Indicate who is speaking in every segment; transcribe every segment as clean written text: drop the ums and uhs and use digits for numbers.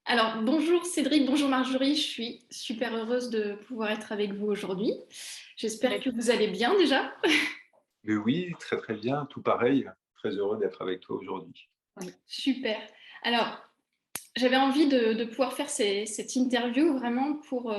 Speaker 1: Alors, bonjour Cédric, bonjour Marjorie, je suis super heureuse de pouvoir être avec vous aujourd'hui. J'espère que vous allez bien déjà.
Speaker 2: Mais oui, très très bien, tout pareil. Très heureux d'être avec toi aujourd'hui.
Speaker 1: Oui, super. Alors, j'avais envie de pouvoir faire cette interview vraiment pour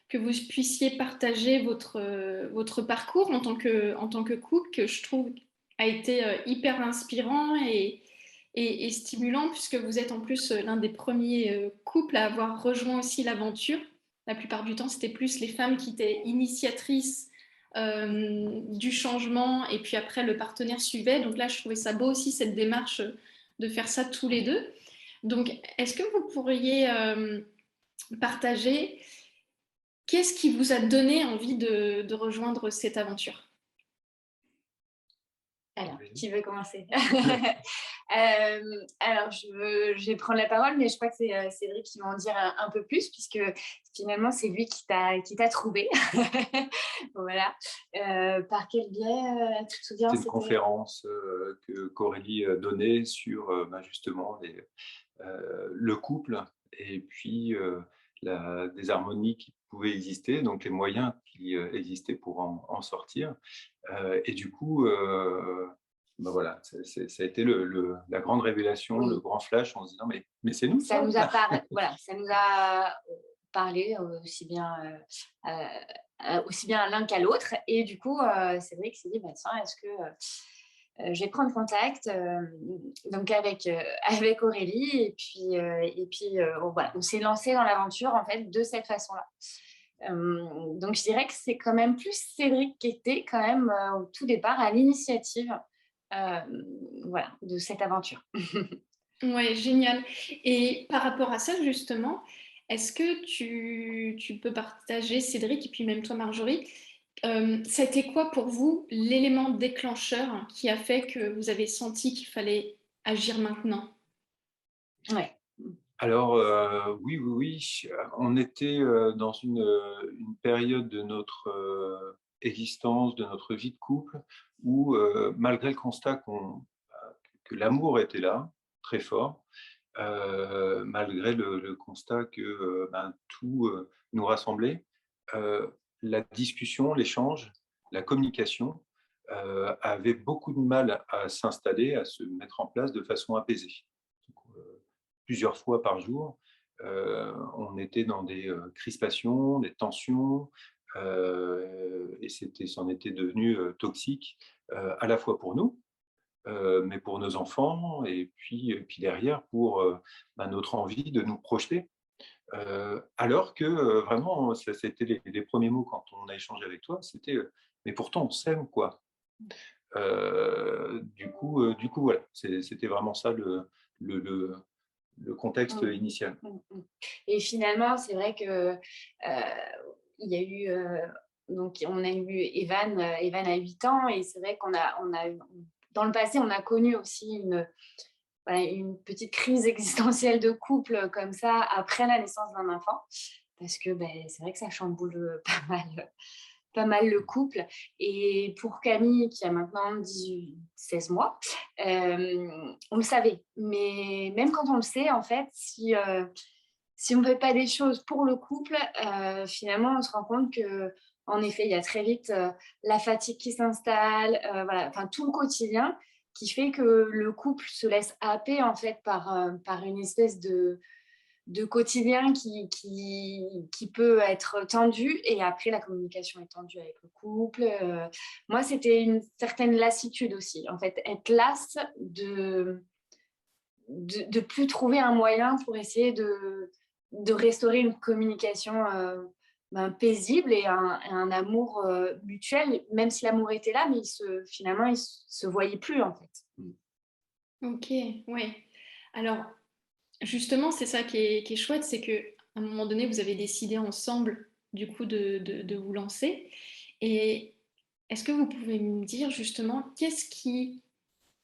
Speaker 1: que vous puissiez partager votre parcours en tant que couple, que je trouve a été hyper inspirant et stimulant, puisque vous êtes en plus l'un des premiers couples à avoir rejoint aussi l'aventure. La plupart du temps, c'était plus les femmes qui étaient initiatrices du changement, et puis après, le partenaire suivait. Donc là, je trouvais ça beau aussi, cette démarche de faire ça tous les deux. Donc, est-ce que vous pourriez partager qu'est-ce qui vous a donné envie de rejoindre cette aventure?
Speaker 3: Alors,
Speaker 2: Oui.
Speaker 3: qui veut commencer? Alors, je vais prendre la parole, mais je crois que c'est Cédric qui va en dire un peu plus, puisque finalement, c'est lui qui t'a trouvé. Voilà. Par quel biais, tu te souviens,
Speaker 2: C'était une
Speaker 3: c'était...
Speaker 2: conférence qu'Aurélie donnait sur justement le couple et puis la désharmonie qui pouvait exister, donc les moyens qui existaient pour en sortir. Et du coup, ben voilà, ça a été la grande révélation, le
Speaker 3: Oui,
Speaker 2: grand flash en se disant mais c'est nous
Speaker 3: ça
Speaker 2: ça.
Speaker 3: nous a voilà, ça nous a parlé aussi bien à l'un qu'à l'autre. Et du coup, Cédric s'est dit, bah, tiens, est-ce que je vais prendre contact donc avec Aurélie voilà, on s'est lancé dans l'aventure en fait de cette façon-là. Donc je dirais que c'est quand même plus Cédric qui était quand même au tout départ à l'initiative euh, voilà, de cette aventure.
Speaker 1: Ouais, génial. Et par rapport à ça, justement, est-ce que tu peux partager, Cédric, et puis même toi, Marjorie, ça a été quoi pour vous l'élément déclencheur qui a fait que vous avez senti qu'il fallait agir maintenant?
Speaker 3: Ouais.
Speaker 2: Alors, oui, oui, oui, on était, dans une période de notre, existence, de notre vie de couple où, malgré le constat que l'amour était là, très fort, malgré le constat que, ben, tout, nous rassemblait, la discussion, l'échange, la communication, avait beaucoup de mal à s'installer, à se mettre en place de façon apaisée. Donc, plusieurs fois par jour, on était dans des, crispations, des tensions, et c'en était devenu, toxique, à la fois pour nous, mais pour nos enfants et puis derrière pour, bah, notre envie de nous projeter. Alors que, vraiment, c'était les premiers mots quand on a échangé avec toi, c'était, «Mais pourtant on s'aime quoi». Du coup voilà, c'était vraiment ça le le le contexte
Speaker 3: Mmh.
Speaker 2: initial.
Speaker 3: Mmh mh. Et finalement, c'est vrai que, il y a eu, donc on a eu Evan a 8 ans et c'est vrai qu'on a eu dans le passé, on a connu aussi voilà, une petite crise existentielle de couple comme ça après la naissance d'un enfant. Parce que, beh, c'est vrai que ça chamboule, pas mal le couple. Et pour Camille, qui a maintenant 16 mois, on le savait. Mais même quand on le sait, en fait, si on ne fait pas des choses pour le couple, finalement, on se rend compte que, en effet, il y a très vite la fatigue qui s'installe, voilà, enfin tout le quotidien qui fait que le couple se laisse happer en fait par une espèce de quotidien qui peut être tendu et après la communication est tendue avec le couple. Moi, c'était une certaine lassitude aussi, en fait, être lasse de plus trouver un moyen pour essayer de restaurer une communication ben, paisible et un amour mutuel, même si l'amour était là, mais finalement, il se voyait plus en fait.
Speaker 1: Ok, ouais. Alors, justement, c'est ça qui est chouette, c'est qu'à un moment donné, vous avez décidé ensemble, du coup, de vous lancer. Et est-ce que vous pouvez me dire justement qu'est-ce qui,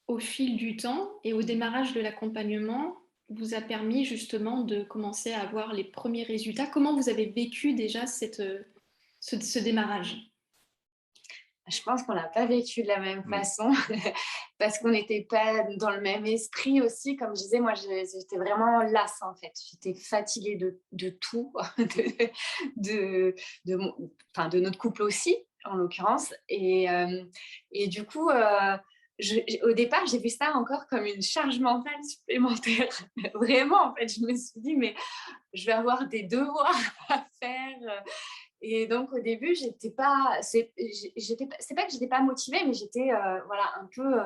Speaker 1: au fil du temps et au démarrage de l'accompagnement, vous a permis justement de commencer à avoir les premiers résultats? Comment vous avez vécu déjà ce démarrage?
Speaker 3: Je pense qu'on l'a pas vécu de la même
Speaker 2: Mmh.
Speaker 3: façon parce qu'on n'était pas dans le même esprit aussi. Comme je disais, moi, j'étais vraiment lasse, en fait. J'étais fatiguée de tout, de de notre couple aussi, en l'occurrence. Et du coup, au départ, j'ai vu ça encore comme une charge mentale supplémentaire. Vraiment, en fait, je me suis dit: «Mais je vais avoir des devoirs à faire». Et donc au début, j'étais pas, c'est pas que j'étais pas motivée, mais j'étais voilà, un peu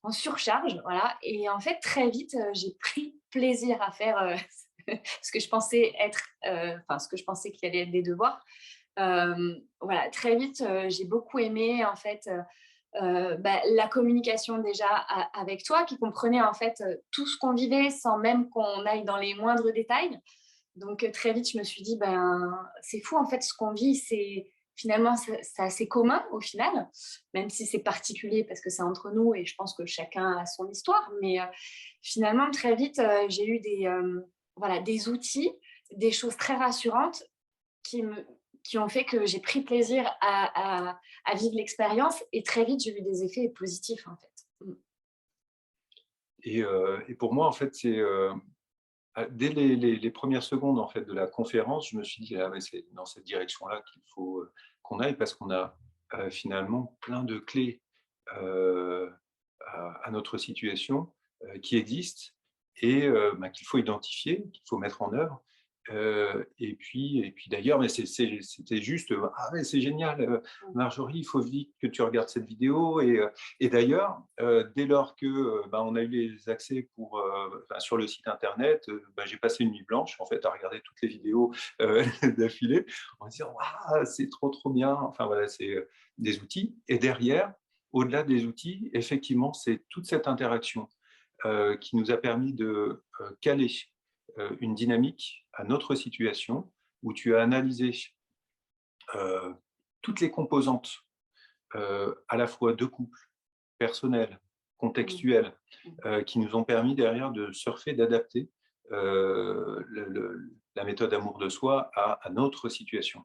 Speaker 3: en surcharge. Voilà. Et en fait, très vite, j'ai pris plaisir à faire ce que je pensais être, enfin, ce que je pensais qu'il allait être des devoirs. Voilà, très vite, j'ai beaucoup aimé en fait la communication déjà avec toi, qui comprenait en fait tout ce qu'on vivait sans même qu'on aille dans les moindres détails. Donc très vite, je me suis dit, ben, c'est fou en fait ce qu'on vit, finalement c'est assez commun au final, même si c'est particulier parce que c'est entre nous et je pense que chacun a son histoire. Mais finalement, très vite, j'ai eu voilà, des outils, des choses très rassurantes qui, me, qui ont fait que j'ai pris plaisir à vivre l'expérience, et très vite, j'ai eu des effets positifs en fait.
Speaker 2: Et pour moi, en fait, c'est dès les premières secondes en fait de la conférence, je me suis dit: «Ah ouais, c'est dans cette direction-là qu'il faut, qu'on aille», parce qu'on a, finalement plein de clés, heu, à notre situation, qui existent et qu'il faut identifier, qu'il faut mettre en œuvre. Et puis d'ailleurs, mais c'était juste, «Ah ouais, c'est génial, Marjorie, il faut vite que tu regardes cette vidéo», et d'ailleurs, dès lors que, on a eu les accès pour, sur le site internet, j'ai passé une nuit blanche, en fait, à regarder toutes les vidéos, d'affilée, en me disant: «Waouh, c'est trop, trop bien!» Enfin voilà, c'est, des outils, et derrière, au-delà des outils, effectivement, c'est toute cette interaction, qui nous a permis de, caler, une dynamique à notre situation, où tu as analysé, heu, toutes les composantes, à la fois de couple, personnelles,
Speaker 3: Mm.
Speaker 2: contextuelles,
Speaker 3: Mm.
Speaker 2: qui nous ont permis derrière de surfer, d'adapter, la méthode amour de soi à notre situation.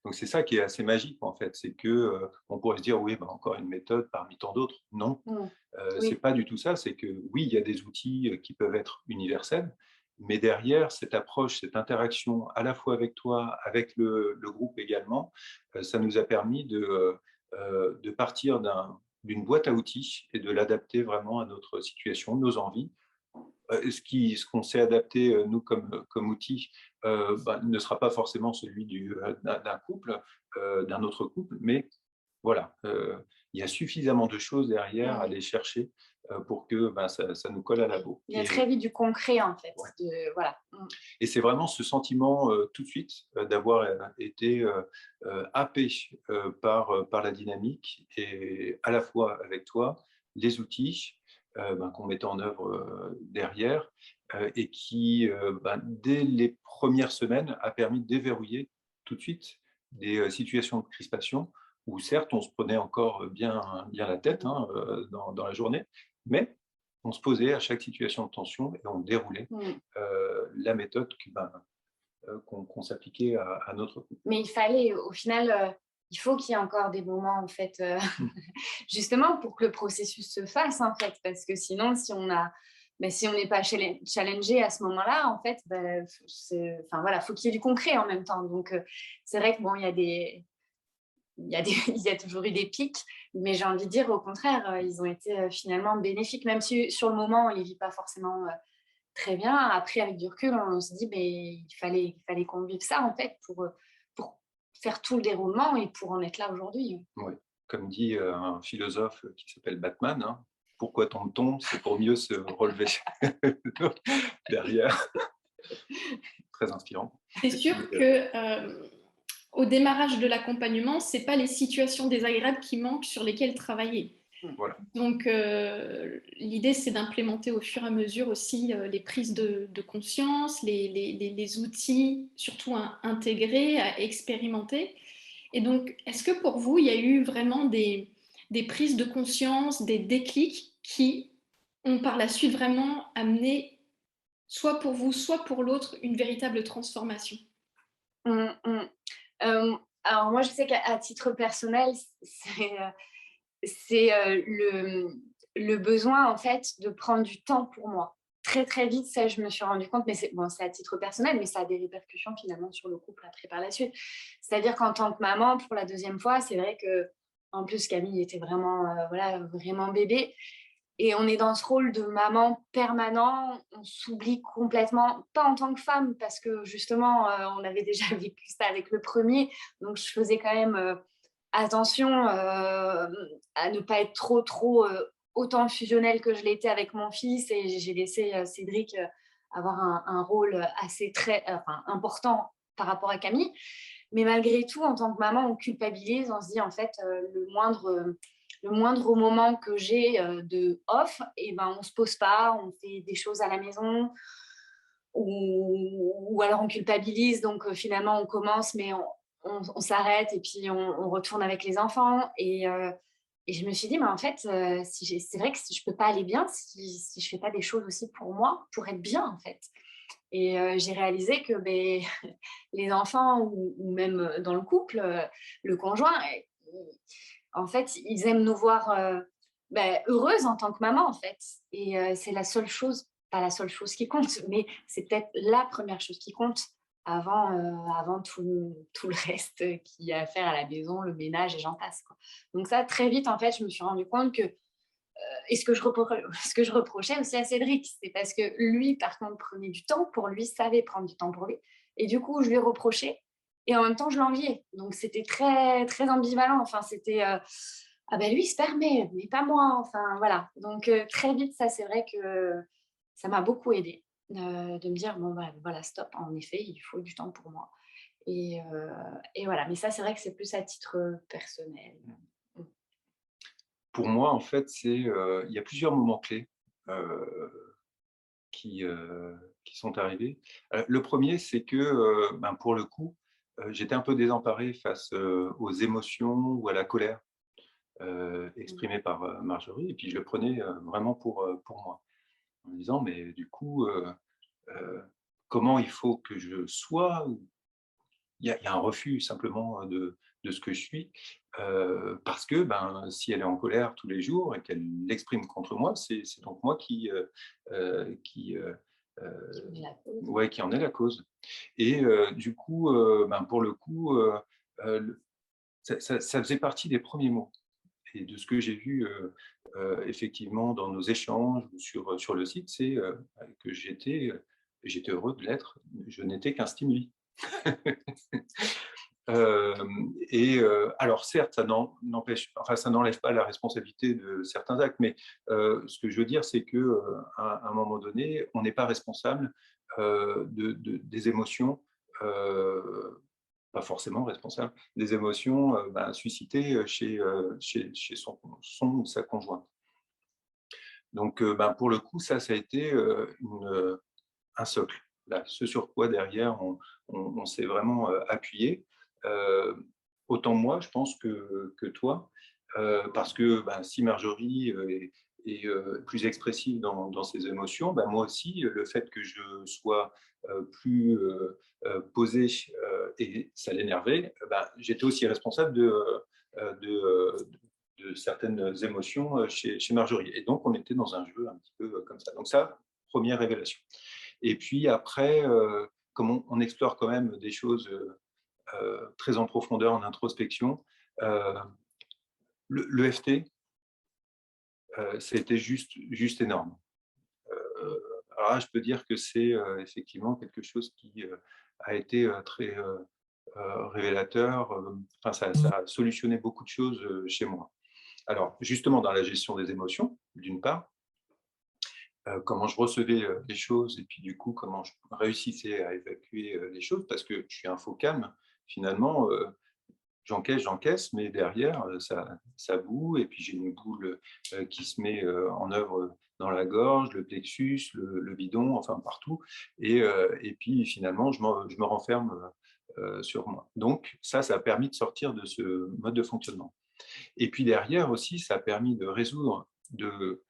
Speaker 2: Donc c'est ça qui est assez magique en fait, c'est que, on pourrait se dire: «Oui, encore une méthode parmi tant d'autres». Non,
Speaker 3: Mm.
Speaker 2: c'est
Speaker 3: Oui.
Speaker 2: pas du tout ça. C'est que oui, il y a des outils, qui peuvent être universels, mais derrière cette approche, cette interaction à la fois avec toi, avec le groupe également, ça nous a permis de partir d'une boîte à outils et de l'adapter vraiment à notre situation, nos envies. Ce qu'on sait adapter, nous, comme outil, ne sera pas forcément celui d'un couple, d'un autre couple, mais voilà, il y a suffisamment de choses derrière à
Speaker 3: Mm.
Speaker 2: aller chercher, pour que, ça nous colle à la
Speaker 3: Oui.
Speaker 2: peau.
Speaker 3: Il y a très vite du concret en fait.
Speaker 2: Ouais,
Speaker 3: Voilà. Mm.
Speaker 2: et c'est vraiment ce sentiment, tout de suite, d'avoir, été, happé, par la dynamique, et à la fois avec toi, les outils, qu'on mettait en œuvre, derrière, et qui, dès les premières semaines, a permis de déverrouiller tout de suite des, situations de crispation où certes on se prenait encore, bien la tête, hein, dans la journée, mais on se posait à chaque situation de tension et on déroulait,
Speaker 3: Mm.
Speaker 2: la méthode qu'on s'appliquait à notre couple.
Speaker 3: Mais il fallait, au final, il faut qu'il y ait encore des moments en fait,
Speaker 2: Mmh.
Speaker 3: justement pour que le processus se fasse en fait, parce que sinon si on n'est pas challengé à ce moment-là, en fait, enfin voilà, faut qu'il y ait du concret en même temps. Donc c'est vrai que bon, il y a toujours eu des pics, mais j'ai envie de dire au contraire, ils ont été finalement bénéfiques, même si sur le moment on les vit pas forcément très bien. Après, avec du recul, on se dit, mais il fallait qu'on vive ça en fait pour faire tout le déroulement et pour en être là aujourd'hui.
Speaker 2: Ouais. Comme dit, un philosophe qui s'appelle Batman, hein: «Pourquoi tombe-t-on? C'est pour mieux se relever». Derrière, très inspirant.
Speaker 1: C'est sûr
Speaker 2: Et
Speaker 1: que au démarrage de l'accompagnement, c'est pas les situations désagréables qui manquent sur lesquelles travailler.
Speaker 2: voilà.
Speaker 1: Donc, l'idée, c'est d'implémenter au fur et à mesure aussi les prises de conscience, les outils, surtout à intégrer, à expérimenter. Et donc, est-ce que pour vous, il y a eu vraiment des prises de conscience, des déclics qui ont par la suite vraiment amené, soit pour vous, soit pour l'autre, une véritable transformation?
Speaker 3: Mmh, mmh. Alors moi, je sais qu'à titre personnel, c'est le besoin, en fait, de prendre du temps pour moi. Très, très vite, ça, je me suis rendu compte, mais c'est bon, c'est à titre personnel, mais ça a des répercussions finalement sur le couple après par la suite. C'est-à-dire qu'en tant que maman, pour la deuxième fois, c'est vrai que, en plus, Camille était vraiment, voilà, vraiment bébé. Et on est dans ce rôle de maman permanent, on s'oublie complètement, pas en tant que femme, parce que justement, on avait déjà vécu ça avec le premier, donc je faisais quand même attention à ne pas être trop autant fusionnelle que je l'étais avec mon fils, et j'ai laissé Cédric avoir un rôle enfin, important par rapport à Camille. Mais malgré tout, en tant que maman, on culpabilise, on se dit en fait, le moindre moment que j'ai de off, et ben, on ne se pose pas, on fait des choses à la maison, ou alors on culpabilise, donc finalement on commence, mais on s'arrête et puis on retourne avec les enfants. Et je me suis dit, mais en fait, c'est vrai que si je ne peux pas aller bien, si je ne fais pas des choses aussi pour moi, pour être bien en fait. Et j'ai réalisé que les enfants, ou même dans le couple, le conjoint, en fait, ils aiment nous voir heureuses en tant que maman, en fait. Et c'est la seule chose, pas la seule chose qui compte, mais c'est peut-être la première chose qui compte avant tout le reste qu'il y a à faire à la maison, le ménage et j'en passe, quoi. Donc ça, très vite, en fait, je me suis rendu compte que, et ce que je reprochais aussi à Cédric, c'est parce que lui, par contre, prenait du temps pour lui, savait prendre du temps pour lui. Et du coup, je lui reprochais et en même temps, je l'enviais. Donc, c'était très, très ambivalent. Enfin, c'était ah ben lui, il se permet, mais pas moi. Enfin, voilà. Donc, très vite, ça, c'est vrai que ça m'a beaucoup aidée de me dire, bon, bah, voilà, stop, en effet, il faut du temps pour moi. Et voilà. Mais ça, c'est vrai que c'est plus à titre personnel.
Speaker 2: Pour moi, en fait, il y a plusieurs moments clés qui, qui sont arrivés. Le premier, c'est que, pour le coup, j'étais un peu désemparé face aux émotions ou à la colère exprimée par Marjorie, et puis je le prenais vraiment pour moi, en me disant, mais du coup, comment il faut que je sois? Il y a un refus simplement de ce que je suis, parce que si elle est en colère tous les jours et qu'elle l'exprime contre moi, c'est donc moi qui, ouais, qui en est la cause. Et du coup, pour le coup, ça faisait partie des premiers mots et de ce que j'ai vu effectivement dans nos échanges sur le site, c'est que j'étais heureux de l'être, je n'étais qu'un stimuli. Alors certes, ça n'enlève pas la responsabilité de certains actes, mais ce que je veux dire, c'est que à un moment donné, on n'est pas responsable des émotions, pas forcément responsable des émotions suscitées chez son ou sa conjointe. Donc, pour le coup, ça a été un socle. Là, ce sur quoi derrière on s'est vraiment appuyé. Euh, Autant moi, je pense que toi, parce que si Marjorie est plus expressive dans ses émotions, moi aussi, le fait que je sois plus posé et ça l'énervait, j'étais aussi responsable de certaines émotions chez Marjorie. Et donc, on était dans un jeu un petit peu comme ça. Donc ça, première révélation. Et puis après, comme on explore quand même des choses très en profondeur, en introspection, l'EFT, c'était juste énorme. Alors là, je peux dire que c'est effectivement quelque chose qui a été très révélateur. Ça a solutionné beaucoup de choses chez moi. Alors, justement, dans la gestion des émotions, d'une part, comment je recevais les choses et puis du coup, comment je réussissais à évacuer les choses, parce que je suis un faux calme, finalement, j'encaisse, mais derrière, ça boue, et puis j'ai une boule qui se met en œuvre dans la gorge, le plexus, le bidon, enfin partout, et puis finalement, je me renferme sur moi. Donc ça a permis de sortir de ce mode de fonctionnement. Et puis derrière aussi, ça a permis de résoudre de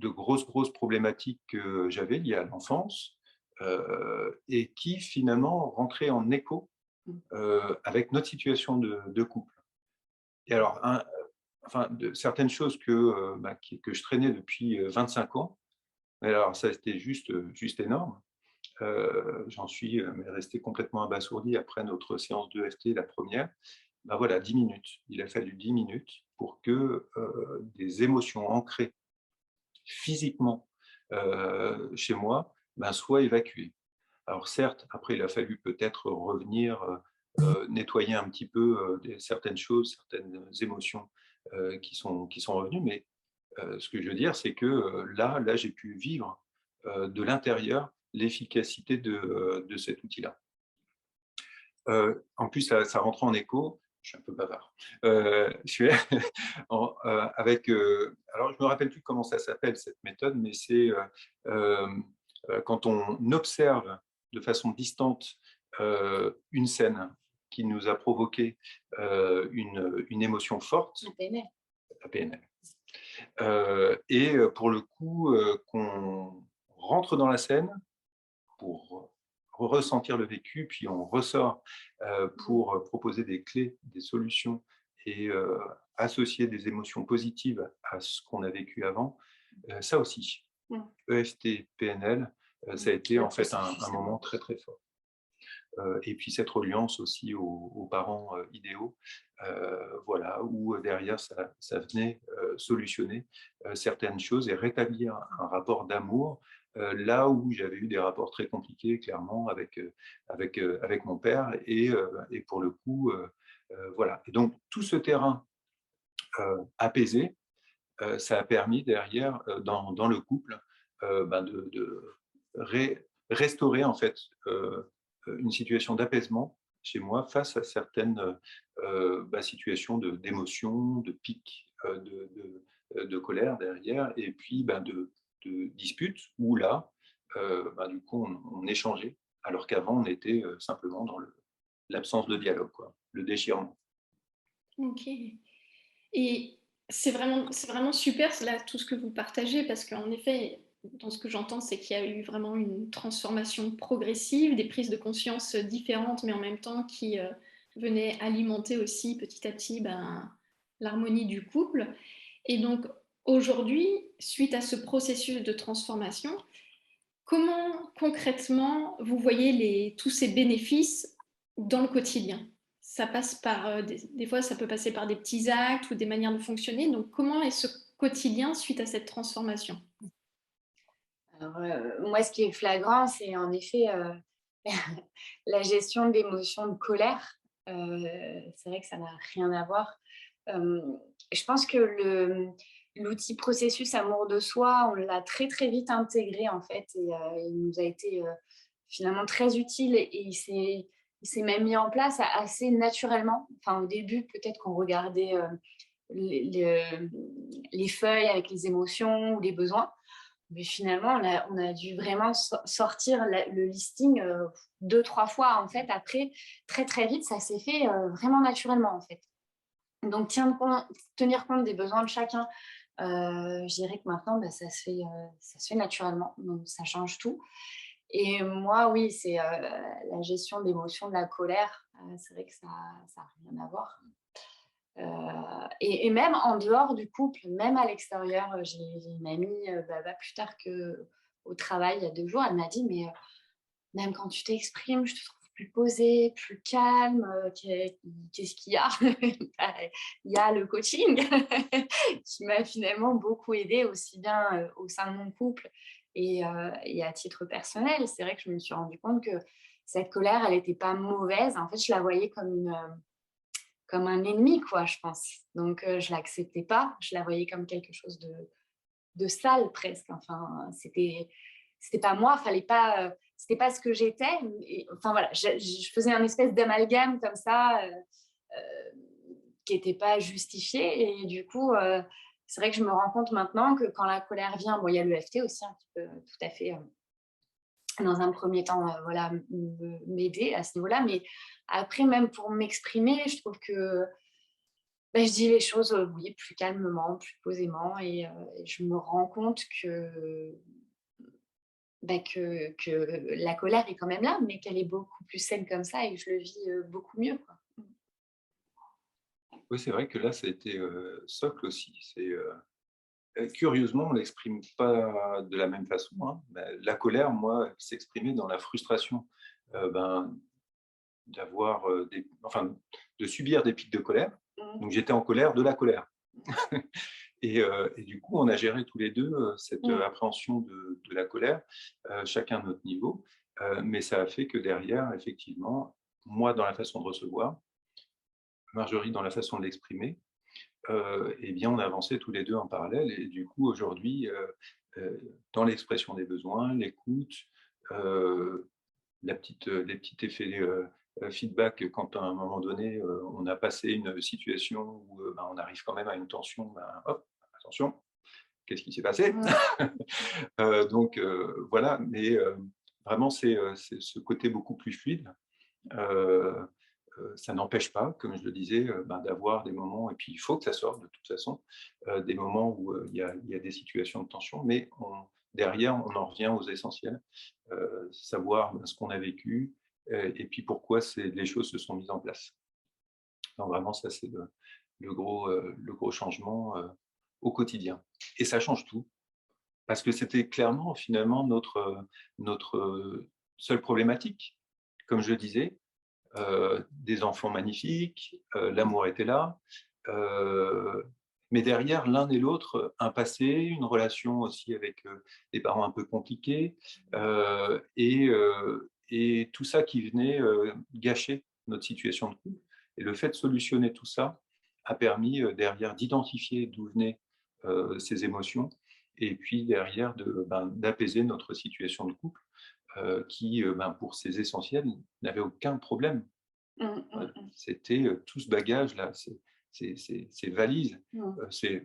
Speaker 2: grosses problématiques que j'avais liées à l'enfance et qui finalement rentraient en écho avec notre situation de couple. Et alors, certaines choses que je traînais depuis 25 ans, mais alors ça, c'était juste énorme. J'en suis mais resté complètement abasourdi après notre séance de d'EFT, la première. Ben voilà, 10 minutes. Il a fallu 10 minutes pour que des émotions ancrées physiquement chez moi soient évacuées. Alors certes, après, il a fallu peut-être revenir nettoyer un petit peu certaines choses, certaines émotions qui sont revenues, mais ce que je veux dire, c'est que là, j'ai pu vivre de l'intérieur l'efficacité de cet outil-là. En plus, ça rentre en écho, je suis un peu bavard. Je suis avec, alors je ne me rappelle plus comment ça s'appelle cette méthode, mais c'est quand on observe de façon distante une scène qui nous a provoqué une émotion forte,
Speaker 3: La PNL.
Speaker 2: la PNL. Et pour le coup, qu'on rentre dans la scène pour ressentir le vécu, puis on ressort pour proposer des clés, des solutions et associer des émotions positives à ce qu'on a vécu avant. Ça aussi, EFT, PNL, ça a été en fait un moment très très fort. Et puis cette reliance aussi aux parents idéaux, voilà, où derrière ça venait solutionner certaines choses et rétablir un rapport d'amour là où j'avais eu des rapports très compliqués, clairement, avec mon père. Et pour le coup, voilà. Et donc, tout ce terrain apaisé, ça a permis derrière, dans le couple, de restaurer, en fait, une situation d'apaisement chez moi face à certaines situations d'émotions, de pics, de colère derrière, et puis de disputes où là, du coup, on échangeait, alors qu'avant, on était simplement dans l'absence de dialogue, quoi, le déchirement.
Speaker 1: Ok. Et c'est vraiment super là, tout ce que vous partagez, parce qu'en effet, dans ce que j'entends, c'est qu'il y a eu vraiment une transformation progressive, des prises de conscience différentes, mais en même temps qui venaient alimenter aussi petit à petit l'harmonie du couple. Et donc aujourd'hui, suite à ce processus de transformation, comment concrètement vous voyez tous ces bénéfices dans le quotidien? Ça passe par, des fois, ça peut passer par des petits actes ou des manières de fonctionner. Donc, comment est ce quotidien suite à cette transformation?
Speaker 3: Alors, moi, ce qui est flagrant, c'est en effet la gestion d'émotions de colère. C'est vrai que ça n'a rien à voir. Euh, je pense que l'outil processus amour de soi, on l'a très très vite intégré en fait, et il nous a été finalement très utile, et il s'est même mis en place assez naturellement. Enfin, au début, peut-être qu'on regardait les feuilles avec les émotions ou les besoins. Mais finalement, on a dû vraiment sortir le listing 2-3 fois, en fait. Après, très, très vite, ça s'est fait vraiment naturellement, en fait. Donc, tenir compte des besoins de chacun, je dirais que maintenant, ça se fait naturellement. Donc, ça change tout. Et moi, oui, c'est la gestion d'émotions, de la colère. C'est vrai que ça n'a rien à voir. Et même en dehors du couple, même à l'extérieur, j'ai une amie, plus tard qu'au travail, il y a 2 jours, elle m'a dit: «Mais même quand tu t'exprimes, je te trouve plus posée, plus calme, qu'est-ce qu'il y a?» Bah, il y a le coaching qui m'a finalement beaucoup aidée, aussi bien au sein de mon couple et à titre personnel. C'est vrai que je me suis rendu compte que cette colère, elle n'était pas mauvaise. En fait, je la voyais comme un ennemi, quoi, je pense. Donc, je l'acceptais pas. Je la voyais comme quelque chose de sale presque. Enfin, c'était pas moi. Fallait pas. C'était pas ce que j'étais. Enfin voilà, je faisais un espèce d'amalgame comme ça qui n'était pas justifié. Et du coup, c'est vrai que je me rends compte maintenant que quand la colère vient, bon, il y a l'EFT aussi qui peut tout à fait dans un premier temps, voilà, m'aider à ce niveau-là. Mais après, même pour m'exprimer, je trouve que je dis les choses, oui, plus calmement, plus posément, et je me rends compte que que la colère est quand même là, mais qu'elle est beaucoup plus saine comme ça et que je le vis beaucoup mieux, quoi.
Speaker 2: Oui, c'est vrai que là, ça a été socle aussi. Curieusement, on ne l'exprime pas de la même façon, hein. La colère, moi, elle s'exprimait dans la frustration d'avoir de subir des pics de colère. Donc j'étais en colère de la colère. Et du coup, on a géré tous les deux cette appréhension de la colère, chacun à notre niveau. Mais ça a fait que derrière, effectivement, moi dans la façon de recevoir, Marjorie dans la façon de l'exprimer, eh bien, on avançait tous les deux en parallèle. Et du coup, aujourd'hui, dans l'expression des besoins, l'écoute, les petits effets feedback quand à un moment donné, on a passé une situation où on arrive quand même à une tension, hop, attention, qu'est-ce qui s'est passé? Donc voilà, mais vraiment, c'est ce côté beaucoup plus fluide. Euh, Ça n'empêche pas, comme je le disais, d'avoir des moments, et puis il faut que ça sorte de toute façon, des moments où il y a des situations de tension, mais derrière, on en revient aux essentiels, savoir ce qu'on a vécu et puis pourquoi les choses se sont mises en place. Donc vraiment, ça, c'est le gros changement au quotidien. Et ça change tout, parce que c'était clairement, finalement, notre seule problématique. Comme je le disais, des enfants magnifiques, l'amour était là, mais derrière, l'un et l'autre, un passé, une relation aussi avec des parents un peu compliqués, et tout ça qui venait gâcher notre situation de couple. Et le fait de solutionner tout ça a permis derrière d'identifier d'où venaient ces émotions, et puis derrière d'apaiser notre situation de couple qui, pour ses essentiels, n'avait aucun problème. C'était tout ce bagage-là, ces valises.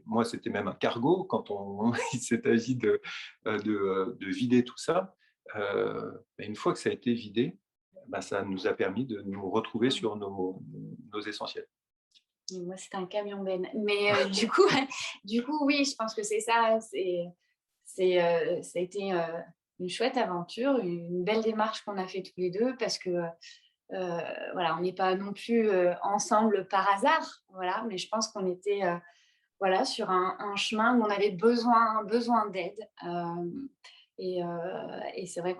Speaker 2: Moi, c'était même un cargo quand il s'est agi de vider tout ça. Une fois que ça a été vidé, ça nous a permis de nous retrouver sur nos essentiels.
Speaker 3: Et moi, c'était un camion ben. Mais du coup, oui, je pense que c'est ça. Ça a été une chouette aventure, une belle démarche qu'on a fait tous les deux parce que voilà, on n'est pas non plus ensemble par hasard, voilà, mais je pense qu'on était voilà, sur un chemin où on avait besoin d'aide. Et c'est vrai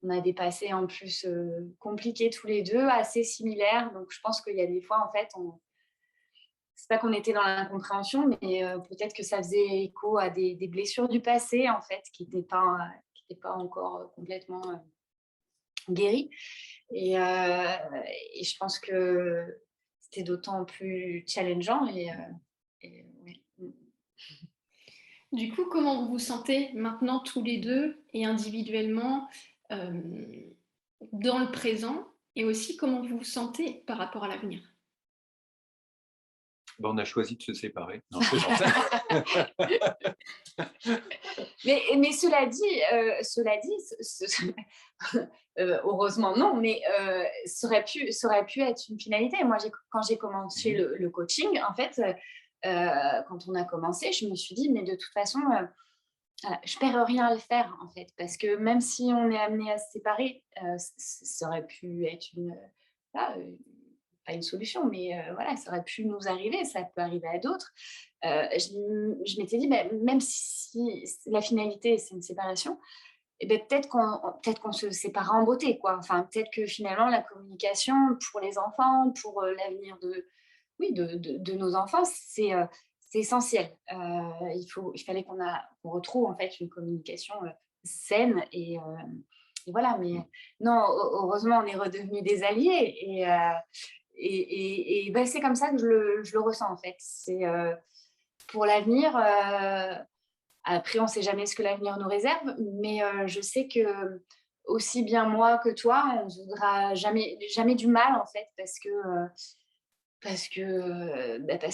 Speaker 3: on a des passés en plus compliqués tous les deux, assez similaires. Donc je pense qu'il y a des fois, en fait, c'est pas qu'on était dans l'incompréhension, mais peut-être que ça faisait écho à des blessures du passé, en fait, qui n'étaient pas encore complètement guéries. Et je pense que c'était d'autant plus challengeant. Ouais.
Speaker 1: Du coup, comment vous vous sentez maintenant tous les deux et individuellement dans le présent, et aussi comment vous vous sentez par rapport à l'avenir?
Speaker 2: On a choisi de se séparer. Non, je plaisante.
Speaker 3: Mais cela dit heureusement non, mais ça aurait pu être une finalité. Moi, quand j'ai commencé le coaching, en fait, quand on a commencé, je me suis dit, mais de toute façon, je perds rien à le faire, en fait, parce que même si on est amené à se séparer, ça aurait pu être pas une solution, mais voilà, ça aurait pu nous arriver, ça peut arriver à d'autres. Je m'étais dit, même si la finalité, c'est une séparation, eh ben, peut-être qu'on se sépare en beauté, quoi. Enfin, peut-être que finalement, la communication pour les enfants, pour l'avenir de nos enfants, c'est essentiel. Il fallait qu'on retrouve en fait une communication saine et voilà. Mais non, heureusement, on est redevenus des alliés et c'est comme ça que je le ressens en fait. C'est pour l'avenir. Après, on ne sait jamais ce que l'avenir nous réserve, mais je sais que aussi bien moi que toi, on ne se voudra jamais du mal en fait, parce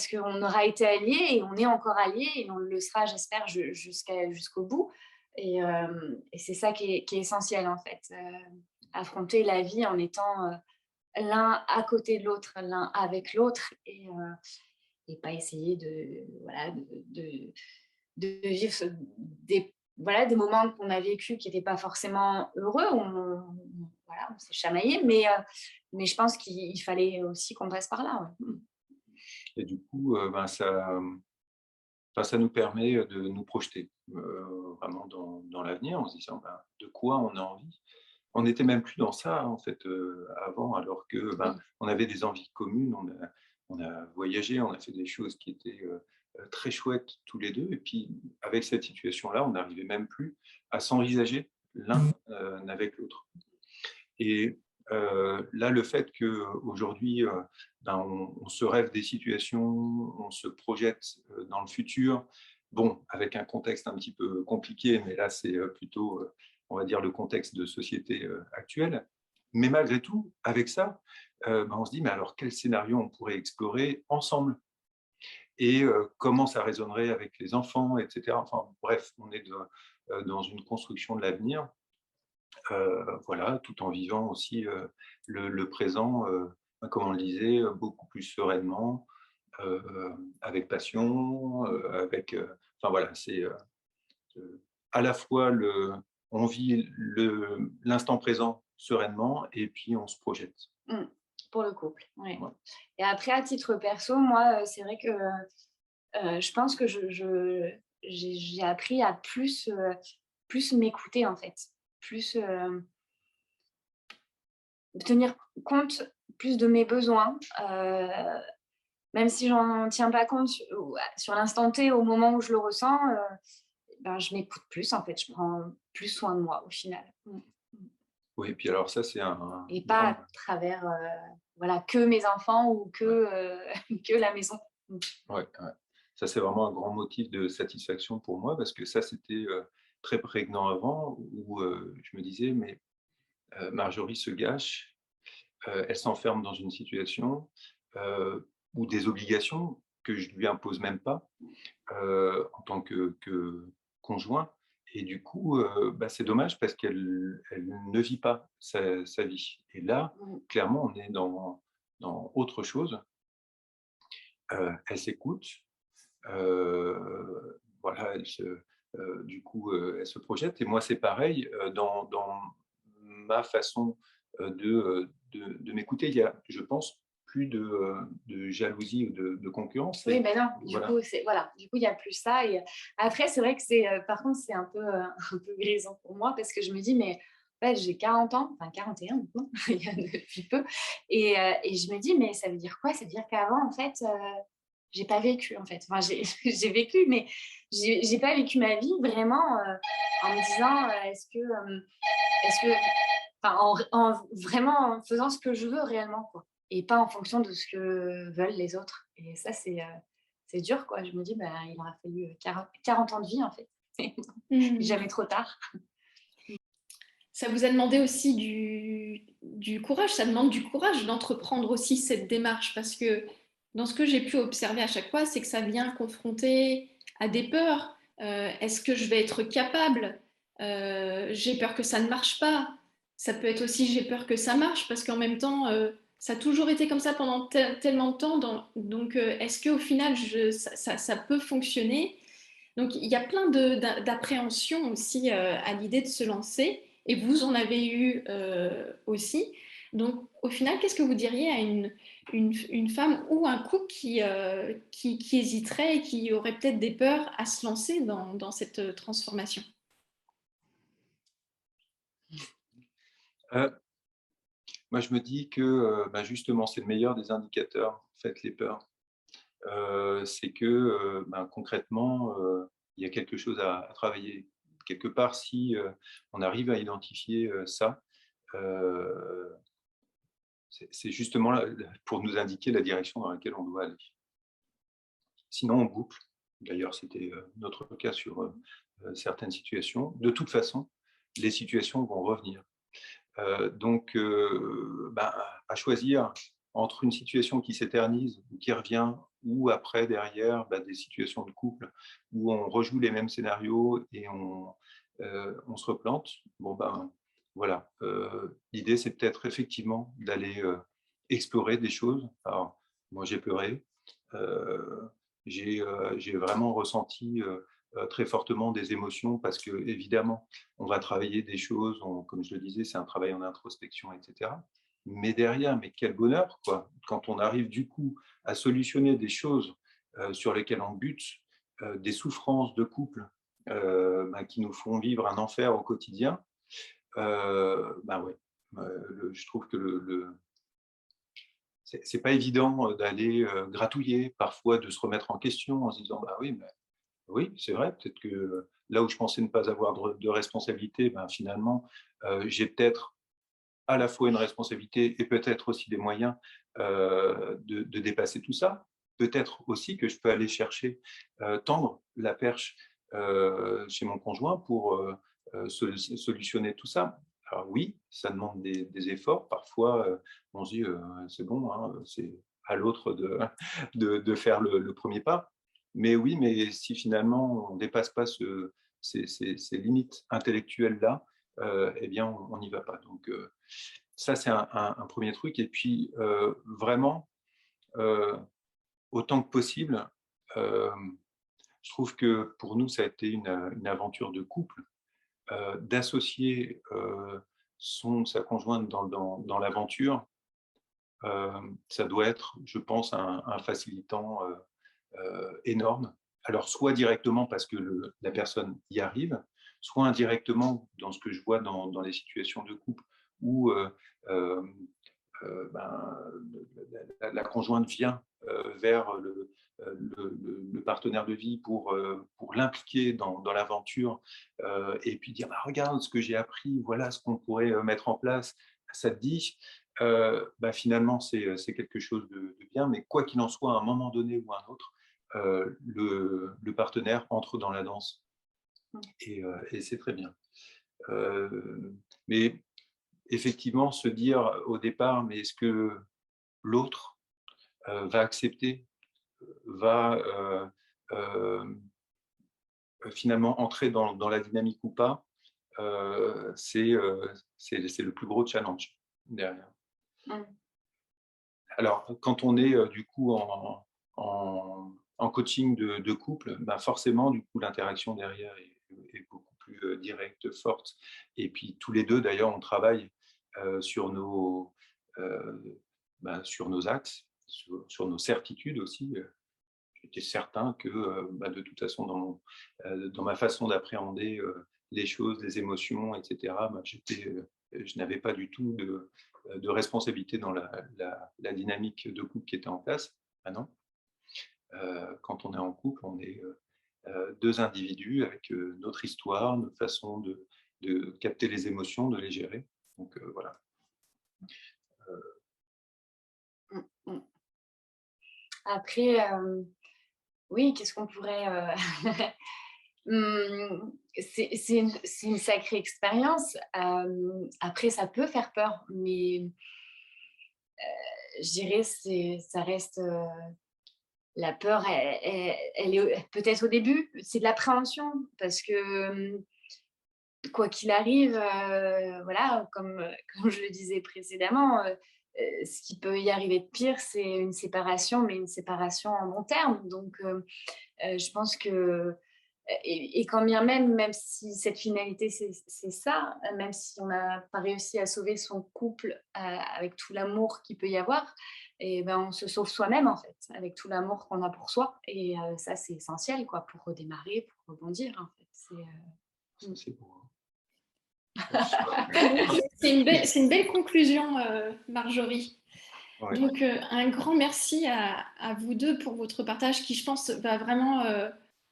Speaker 3: qu'on aura été alliés et on est encore alliés et on le sera, j'espère, jusqu'au bout. Et c'est ça qui est essentiel en fait. Affronter la vie en étant l'un à côté de l'autre, l'un avec l'autre et pas essayer de vivre voilà, des moments qu'on a vécu qui n'étaient pas forcément heureux. Voilà, on s'est chamaillé, mais je pense qu'il fallait aussi qu'on passe par là. Ouais.
Speaker 2: Et du coup, ça nous permet de nous projeter vraiment dans l'avenir en se disant de quoi on a envie. On n'était même plus dans ça en fait avant, alors que
Speaker 3: Oui.
Speaker 2: on avait des envies communes, on a voyagé, on a fait des choses qui étaient très chouettes tous les deux. Et puis avec cette situation-là, on n'arrivait même plus à s'envisager l'un avec l'autre. Et là, le fait qu'aujourd'hui, on se rêve des situations, on se projette dans le futur, bon, avec un contexte un petit peu compliqué, mais là, c'est plutôt, on va dire, le contexte de société actuelle. Mais malgré tout, avec ça, on se dit, mais alors, quel scénario on pourrait explorer ensemble? Et comment ça résonnerait avec les enfants, etc. Enfin, bref, on est dans une construction de l'avenir. Voilà, tout en vivant aussi le présent, comme on le disait, beaucoup plus sereinement, heu, avec passion, enfin voilà, c'est à la fois on vit l'instant présent sereinement et puis on se projette.
Speaker 3: Mmh. Pour le couple, ouais.
Speaker 2: Ouais.
Speaker 3: Et après, à titre perso, moi, c'est vrai que je pense que j'ai appris à plus m'écouter, en fait. Plus tenir compte plus de mes besoins, même si j'en tiens pas compte sur l'instant T, au moment où je le ressens, je m'écoute plus, en fait. Je prends plus soin de moi, au final.
Speaker 2: Oui, et puis alors ça, c'est un
Speaker 3: Et pas
Speaker 2: grand.
Speaker 3: à travers, voilà, que mes enfants ou que,
Speaker 2: Ouais,
Speaker 3: que la maison.
Speaker 2: ouais, ouais. Ça, c'est vraiment un grand motif de satisfaction pour moi parce que ça, c'était très prégnant avant où je me disais, mais Marjorie se gâche, elle s'enferme dans une situation ou des obligations que je lui impose même pas en tant que conjoint. Et du coup, c'est dommage parce qu'elle ne vit pas sa vie. Et là,
Speaker 3: Mmh.
Speaker 2: clairement, on est dans autre chose. Elle s'écoute, voilà, du coup, elle se projette. Et moi, c'est pareil dans ma façon de m'écouter. Il y a, je pense, plus de jalousie ou de concurrence.
Speaker 3: Oui, mais non, du
Speaker 2: Voilà.
Speaker 3: coup, il y a plus ça. Et après, c'est vrai que par contre, c'est un peu, un peu grisant pour moi parce que je me dis, mais ouais, j'ai 40 ans, enfin 41 maintenant, il y a depuis peu. Et je me dis, mais ça veut dire quoi? Ça veut dire qu'avant, en fait, j'ai pas vécu, en fait. Enfin, j'ai j'ai vécu, mais j'ai pas vécu ma vie vraiment en me disant, est-ce que, enfin, vraiment en faisant ce que je veux réellement, quoi. Et pas en fonction de ce que veulent les autres. Et ça, c'est dur, quoi. Je me dis, il aura fallu 40 ans de vie, en fait.
Speaker 1: Mmh.
Speaker 3: Jamais trop tard.
Speaker 1: Ça vous a demandé aussi du courage, ça demande du courage d'entreprendre aussi cette démarche parce que dans ce que j'ai pu observer à chaque fois, c'est que ça vient confronter à des peurs. Est-ce que je vais être capable? J'ai peur que ça ne marche pas. Ça peut être aussi j'ai peur que ça marche parce qu'en même temps, ça a toujours été comme ça pendant tellement de temps. Donc, est-ce qu'au final, ça peut fonctionner? Donc, il y a plein d'appréhensions aussi à l'idée de se lancer, et vous en avez eu aussi. Donc, au final, qu'est-ce que vous diriez à une femme ou un couple qui hésiterait et qui aurait peut-être des peurs à se lancer dans cette transformation?
Speaker 2: Euh, Moi, je me dis que justement, c'est le meilleur des indicateurs, en fait, les peurs. C'est que concrètement, il y a quelque chose à travailler. Quelque part, si on arrive à identifier ça, euh, c'est justement là, pour nous indiquer la direction dans laquelle on doit aller. Sinon, on boucle. D'ailleurs, c'était notre cas sur certaines situations. De toute façon, les situations vont revenir. Donc, à choisir entre une situation qui s'éternise ou qui revient, ou après, derrière, des situations de couple où on rejoue les mêmes scénarios et on se replante. Bon, voilà. L'idée, c'est peut-être effectivement d'aller explorer des choses. Alors, moi, j'ai pleuré. J'ai vraiment ressenti très fortement des émotions parce que évidemment, on va travailler des choses, comme je le disais, c'est un travail en introspection, etc. Mais derrière, mais quel bonheur, quoi, quand on arrive du coup à solutionner des choses sur lesquelles on bute, des souffrances de couple qui nous font vivre un enfer au quotidien. Ouais, je trouve que c'est pas évident d'aller gratouiller, parfois de se remettre en question en se disant bah oui, oui, c'est vrai, peut-être que là où je pensais ne pas avoir de responsabilité, finalement, j'ai peut-être à la fois une responsabilité et peut-être aussi des moyens de dépasser tout ça. Peut-être aussi que je peux aller chercher, tendre la perche chez mon conjoint pour solutionner tout ça. Alors oui, ça demande des efforts. Parfois, on se dit c'est bon, hein, c'est à l'autre de faire le premier pas. Mais oui, mais si finalement on ne dépasse pas ces limites intellectuelles-là, eh bien, on n'y va pas. Donc, ça, c'est un premier truc. Et puis, vraiment, euh, autant que possible, euh, je trouve que pour nous, ça a été une aventure de couple, d'associer sa conjointe dans l'aventure. Ça doit être, je pense, un facilitant énorme. Alors, soit directement parce que la personne y arrive, soit indirectement dans ce que je vois dans les situations de couple où euh, la conjointe vient vers le partenaire de vie pour l'impliquer dans l'aventure et puis dire regarde ce que j'ai appris, voilà ce qu'on pourrait mettre en place, ça te dit finalement c'est quelque chose de bien, mais quoi qu'il en soit, à un moment donné ou à un autre, le partenaire entre dans la danse et c'est très bien. Mais effectivement, se dire au départ, mais est-ce que l'autre va accepter, va finalement entrer dans la dynamique ou pas, c'est le plus gros challenge derrière.
Speaker 3: Mmh.
Speaker 2: Alors, quand on est du coup en coaching de couple, forcément, du coup, l'interaction derrière est beaucoup plus directe, forte. Et puis, tous les deux, d'ailleurs, on travaille sur sur nos axes, sur nos certitudes aussi. J'étais certain que de toute façon, dans ma façon d'appréhender les choses, les émotions, etc., je n'avais pas du tout de responsabilité dans la dynamique de couple qui était en place. Ah non. Quand on est en couple, on est deux individus avec notre histoire, notre façon de capter les émotions, de les gérer. Donc voilà.
Speaker 3: Après, oui, qu'est-ce qu'on pourrait... c'est une sacrée expérience. Après, ça peut faire peur, mais je dirais ça reste... la peur, elle est peut-être au début, c'est de l'appréhension, parce que quoi qu'il arrive, voilà, comme je le disais précédemment, ce qui peut y arriver de pire, c'est une séparation, mais une séparation en long terme. Donc, je pense que et quand bien même si cette finalité, c'est ça, même si on n'a pas réussi à sauver son couple, avec tout l'amour qu'il peut y avoir, et ben, on se sauve soi-même, en fait, avec tout l'amour qu'on a pour soi et ça, c'est essentiel, quoi, pour redémarrer, pour rebondir, en fait.
Speaker 2: C'est beau.
Speaker 1: C'est une belle conclusion, Marjorie.
Speaker 2: Ouais.
Speaker 1: Donc, un grand merci à vous deux pour votre partage qui, je pense, va vraiment,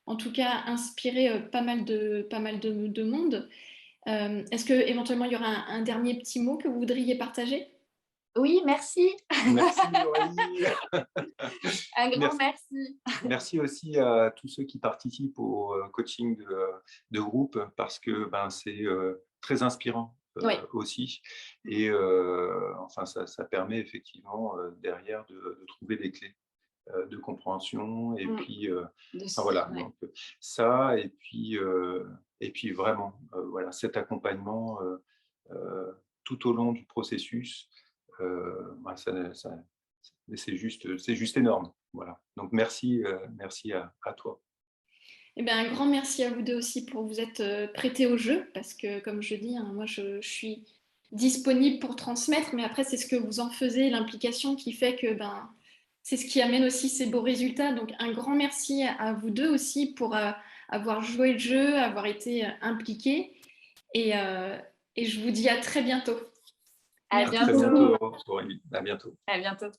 Speaker 1: en tout cas, inspirer pas mal de monde. Est-ce qu'éventuellement, il y aura un dernier petit mot que vous voudriez partager?
Speaker 3: Oui, merci.
Speaker 2: Merci Aurélie.
Speaker 3: Un grand
Speaker 2: Merci.
Speaker 3: merci.
Speaker 2: Merci aussi à tous ceux qui participent au coaching de groupe parce que c'est très inspirant
Speaker 3: Oui.
Speaker 2: aussi. Et enfin, ça permet effectivement derrière de trouver des clés de compréhension. Et puis, voilà.
Speaker 3: Ouais.
Speaker 2: Donc, ça, et puis vraiment, voilà, cet accompagnement tout au long du processus, mais c'est juste énorme. Voilà. Donc merci à toi.
Speaker 1: Eh bien, un grand merci à vous deux aussi pour vous être prêtés au jeu, parce que comme je dis, hein, moi je suis disponible pour transmettre, mais après c'est ce que vous en faisiez, l'implication qui fait que c'est ce qui amène aussi ces beaux résultats. Donc un grand merci à vous deux aussi pour avoir joué le jeu, avoir été impliqués, et, euh, et je vous dis à très bientôt.
Speaker 3: À
Speaker 2: À très
Speaker 3: bientôt.
Speaker 2: bientôt, Aurélie. À bientôt.
Speaker 3: À bientôt.